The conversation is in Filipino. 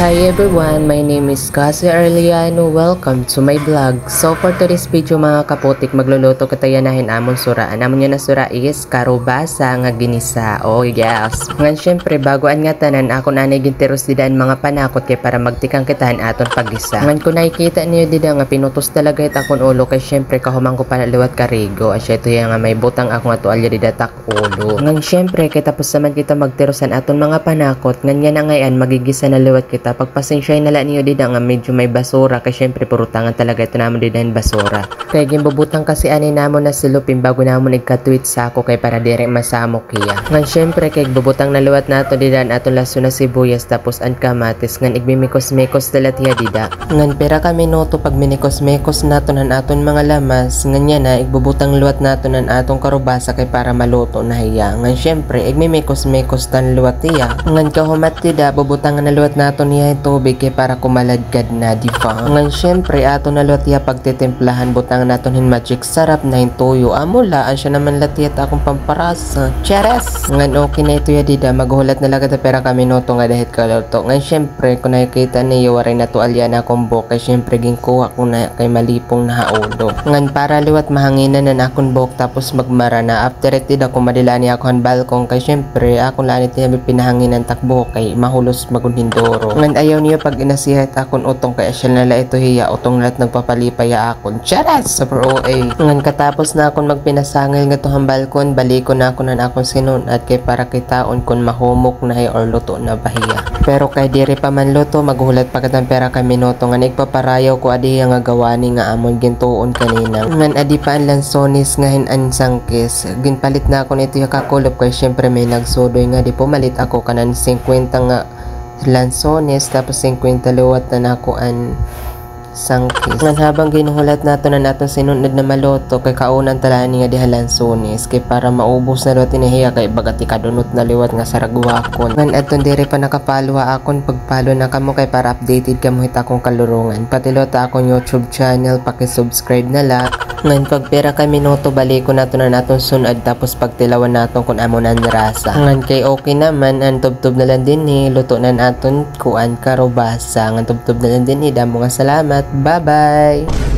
Hi everyone, my name is Cassie Arliano. Welcome to my vlog. So for today's video mga kaputik, magluluto katayanahin amon sura. Namon niya na sura is karubasa nga ginisa. Oh yes. Ngan syempre bagoan nga tanan ako nanay ginteros didaan mga panakot kay para magtikang kitahan aton pagisa. Ngan ko nakikita niyo dida nga pinutos talaga it akon ulo kay syempre kahumang ko panaliwat karigo. Asya ito nga may butang ako nga tualya didatak ulo. Ngan syempre kay tapos naman kita magterosan aton mga panakot. Ngan yan na ngayon magigisa na liwat kita. Pagpasensya nala niyo dida nga medyo may basura kay syempre purutangan talaga ito namon didahan basura. Kaya gimbubutang kasi ani namon na silupin bago namon igka-tweet sa ako kay para dire masamok kiya. Ngan syempre kay bubutang naluwat nato didahan aton laso na sibuyas tapos an kamatis ngan igmimikos-mikos talat hiya dida. Ngan pera ka minuto pag minikos-mikos naton han aton mga lamas ngan yan na igbubutang luwat naton an atong karubasa kay para maluto na hiya. Ngan syempre igmimikos-mikos tan luwat hiya. Ngan kahumat dida bubutang na luwat naton niya tubig kay para kumaladkad na di ba. Ngan syempre aton na luwat hiya pagtitimplahan butang naton hin magic sarap na hintuyo amulaan siya naman latiyat akong pamparasa. Cheres! Ngan okay na ito ya dida maghulat na lagata pera ka minuto nga dahit kaluto. Ngan syempre kung nakikita niyo waray na tualya na akong buhok kay syempre ginkuha ko na kay malipong na haulo. Ngan para liwat mahanginan na akong buhok tapos magmara na after it dida kung madilani ako han balkong kay syempre akong lanit niya pinahanginan takbo kay mahulos magunhindoro. Ngan ayaw niya pag inasihat akon utong kay asya nala ito hiya utong lahat nagpapalipaya akon. Charas! Super OA. Ngan katapos na akon magpinasangil nga tohang balkon baliko na akon nan akong sinunat kay para kitaon kun mahumok na or luto na bahiya. Pero kay diri pa man luto maghulat pagkatang pera ka minuto nga nagpaparayaw ko adi nga gawani nga amon gintuon kanina. Ngan adi pa ang lansones nga hinan sangkis. Ginpalit na ako nito yung kakulop kay syempre may nagsudoy nga di pumalit ako kanan 50 nga lansones tapos 50 luwat na nakuan sangkis. Ngan habang ginuhulat nato na nato sinunod na maloto kay kaunan talani nga diha lansones kay para maubos na luwat tinahiya kay bagati kadunot na liwat nga saragwakon. Ngan adton dire pa nakapalo akon pagpalo na kamo kay para updated kamo hit akong kalurungan. Patilota akong YouTube channel paki-subscribe na la. Ngan pag pera ka minuto baliko nato na naton sunod tapos pagtilawan naton kun amo nan rasa. Ngan kay okay naman ang tubtub na lang din ni luto nan aton kuan karubasa. Ngan tubtub na lang din ni damo nga salamat. Bye bye.